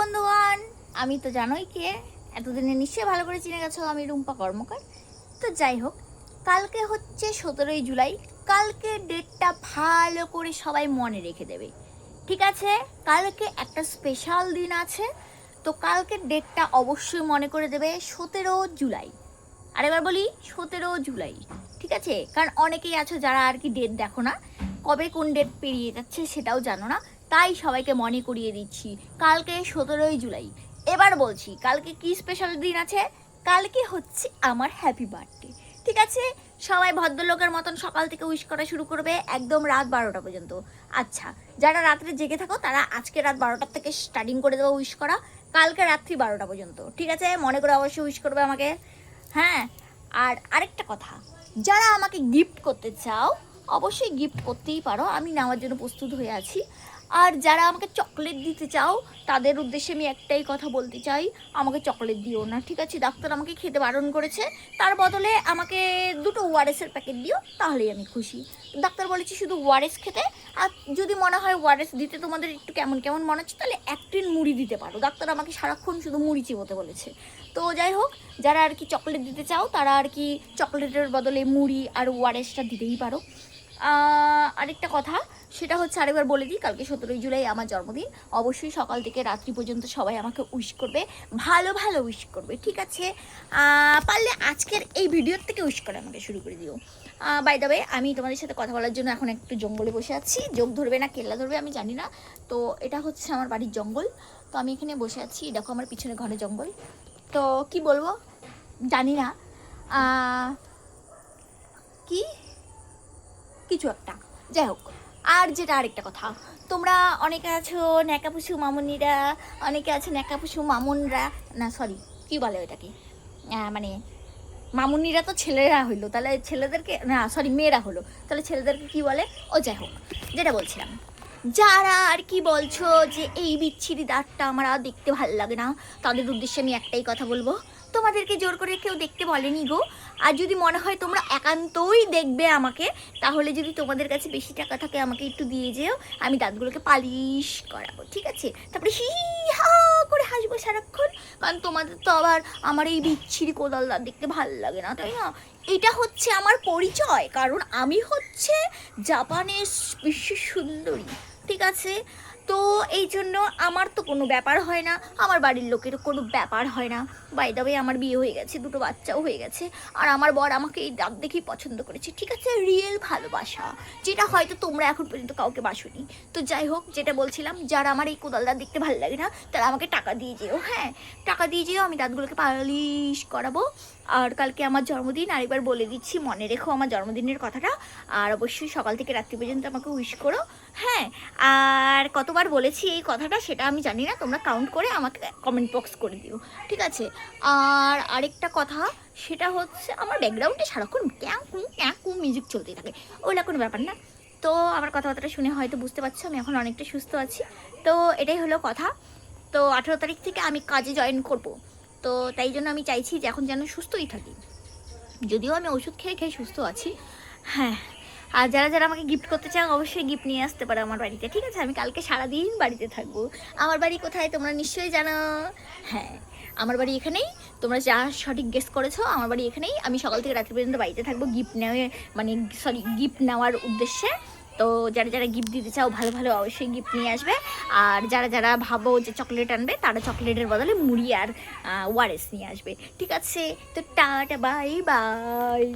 বন্ধুগণ, আমি তো জানোই কে, এতদিনে নিশ্চয়ই ভালো করে চিনে গেছো, আমি রুম্পা কর্মকার। তো যাই হোক, কালকে হচ্ছে 17ই জুলাই। কালকে ডেটটা ভালো করে সবাই মনে রেখে দেবে, ঠিক আছে? কালকে একটা স্পেশাল দিন আছে, তো কালকে ডেটটা অবশ্যই মনে করে দেবে 17 জুলাই। আরেকবার বলি 17 জুলাই, ঠিক আছে? কারণ অনেকেই আছো যারা আর কি ডেট দেখো না, কবে কোন ডেট পেরিয়ে যাচ্ছে সেটাও জানো না, তাই সবাইকে মনে করিয়ে দিচ্ছি কালকে 17ই জুলাই। এবার বলছি কালকে কি স্পেশাল দিন আছে। কালকে হচ্ছে আমার হ্যাপি বার্থডে, ঠিক আছে? সবাই ভদ্রলোকের মতন সকাল থেকে উইশ করা শুরু করবে একদম রাত 12টা পর্যন্ত। আচ্ছা, যারা রাত্রে জেগে থাকো তারা আজকে রাত 12টার থেকে স্টার্টিং করে দেবো উইশ করা, কালকে রাত্রি 12টা পর্যন্ত, ঠিক আছে? মনে করে অবশ্যই উইশ করবে আমাকে। হ্যাঁ, আর আরেকটা কথা, যারা আমাকে গিফট করতে চাও অবশ্যই গিফট করতেই পারো, আমি নেওয়ার জন্য প্রস্তুত হয়ে আছি। আর যারা আমাকে চকলেট দিতে চাও তাদের উদ্দেশ্যে আমি একটাই কথা বলতে চাই, আমাকে চকলেট দিও না, ঠিক আছে? ডাক্তার আমাকে খেতে বারণ করেছে, তার বদলে আমাকে দুটো ওআরএসের প্যাকেট দিও, তাহলেই আমি খুশি। ডাক্তার বলেছে শুধু ওআরএস খেতে, আর যদি মনে হয় ওআরএস দিতে তোমাদের একটু কেমন কেমন মনে হচ্ছে তাহলে এক টিন মুড়ি দিতে পারো। ডাক্তার আমাকে সারাক্ষণ শুধু মুড়ি চিবোতে বলেছে। তো যাই হোক, যারা আর কি চকলেট দিতে চাও তারা আর কি চকলেটের বদলে মুড়ি আর ওআরএসটা দিতেই পারো। আরেকটা কথা, সেটা হচ্ছে আরেকবার বলে দিই, কালকে 17ই জুলাই আমার জন্মদিন। অবশ্যই সকাল থেকে রাত্রি পর্যন্ত সবাই আমাকে উইশ করবে, ভালো ভালো উইশ করবে, ঠিক আছে? পারলে আজকের এই ভিডিওর থেকে উইশ করে আমাকে শুরু করে দিও। বাই দ্য ওয়ে, আমি তোমাদের সাথে কথা বলার জন্য এখন একটু জঙ্গলে বসে আছি। যোগ ধরবে না কেল্লা ধরবে আমি জানি না, তো এটা হচ্ছে আমার বাড়ির জঙ্গল। তো আমি এখানে বসে আছি, দেখো আমার পিছনে ঘরে জঙ্গল। তো কি বলবো জানি না, কি কিছু একটা, যাই হোক। আর যেটা আরেকটা কথা, তোমরা অনেকে আছো ন্যাকাপুষু মামুনিরা, অনেকে আছে ন্যাকাপুষু মামুনরা, না সরি কী বলে ওইটাকে, মানে মামুনিরা তো ছেলেরা হইলো, তাহলে ছেলেদেরকে না, সরি মেয়েরা হলো, তাহলে ছেলেদেরকে কি বলে? ও যাই হোক, যেটা বলছিলাম, যারা আর কি বলছো যে এই বিচ্ছিরি দাঁতটা আমার আর দেখতে ভালো লাগে না, তাদের উদ্দেশ্যে আমি একটাই কথা বলবো, তোমাদেরকে জোর করে কেউ দেখতে বলেনি গো। আর যদি মনে হয় তোমরা একান্তই দেখবে আমাকে, তাহলে যদি তোমাদের কাছে বেশি টাকা থাকে আমাকে একটু দিয়ে যেও, আমি দাঁতগুলোকে পালিশ করাবো, ঠিক আছে? তারপরে হি হা করে হাসবো সারাক্ষণ, কারণ তোমাদের তো আবার আমার এই বিচ্ছিরি কোদাল দাঁত দেখতে ভালো লাগে না, তাই না? এটা হচ্ছে আমার পরিচয়, কারণ আমি হচ্ছে জাপানের বিশ্ব সুন্দরী, ঠিক আছে? তো এই জন্য আমার তো কোনো ব্যাপার হয় না, আমার বাড়ির লোকেরও কোনো ব্যাপার হয় না। বাই দ্য ওয়ে, আমার বিয়ে হয়ে গেছে, দুটো বাচ্চাও হয়ে গেছে, আর আমার বর আমাকে এই দাঁত দেখেই পছন্দ করেছে, ঠিক আছে? রিয়েল ভালোবাসা, যেটা হয়তো তোমরা এখন পর্যন্ত কাউকে বাসোনি। তো যাই হোক, যেটা বলছিলাম, যারা আমার এই কোদাল দাঁত দেখতে ভালো লাগে না তারা আমাকে টাকা দিয়ে যেও, হ্যাঁ টাকা দিয়ে যেও, আমি দাঁতগুলোকে পালিশ করাবো। আর কালকে আমার জন্মদিন, আরেকবার বলে দিচ্ছি, মনে রেখো আমার জন্মদিনের কথাটা। আর অবশ্যই সকাল থেকে রাত্রি পর্যন্ত আমাকে উইশ করো, হ্যাঁ। আর কতবার বলেছি এই কথাটা সেটা আমি জানি না, তোমরা কাউন্ট করে আমাকে কমেন্ট বক্স করে দিও, ঠিক আছে? আর আরেকটা কথা, সেটা হচ্ছে আমার ব্যাকগ্রাউন্ডে সারাক্ষণ ক্যাঁকু মিউজিক চলতেই থাকে, ওইটা কোনো ব্যাপার না। তো আমার কথাবার্তা শুনে হয়তো বুঝতে পারছো আমি এখন অনেকটা সুস্থ আছি। তো এটাই হলো কথা। তো 18 তারিখ থেকে আমি কাজে জয়েন করব, তো তাই জন্য আমি চাইছি যে এখন যেন সুস্থই থাকি, যদিও আমি ওষুধ খেয়ে খেয়ে সুস্থ আছি, হ্যাঁ। আর যারা যারা আমাকে গিফট করতে চাও অবশ্যই গিফট নিয়ে আসতে পারো আমার বাড়িতে, ঠিক আছে? আমি কালকে সারাদিন বাড়িতে থাকবো। আমার বাড়ি কোথায় তোমরা নিশ্চয়ই জানো, হ্যাঁ আমার বাড়ি এখানেই। তোমরা যা সঠিক গেস করেছো, আমার বাড়ি এখানেই। আমি সকাল থেকে রাত্রি পর্যন্ত বাড়িতে থাকবো গিফট নেওয়া, মানে সরি গিফট নেওয়ার উদ্দেশ্যে। তো যারা যারা গিফট দিতে চাও ভালো ভালো অবশ্যই গিফট নিয়ে আসবে। আর যারা যারা ভাবো যে চকলেট আনবে তারা চকলেটের বদলে মুড়ি আর ওয়ারেস নিয়ে আসবে, ঠিক আছে? তো টাটা বাই বাই।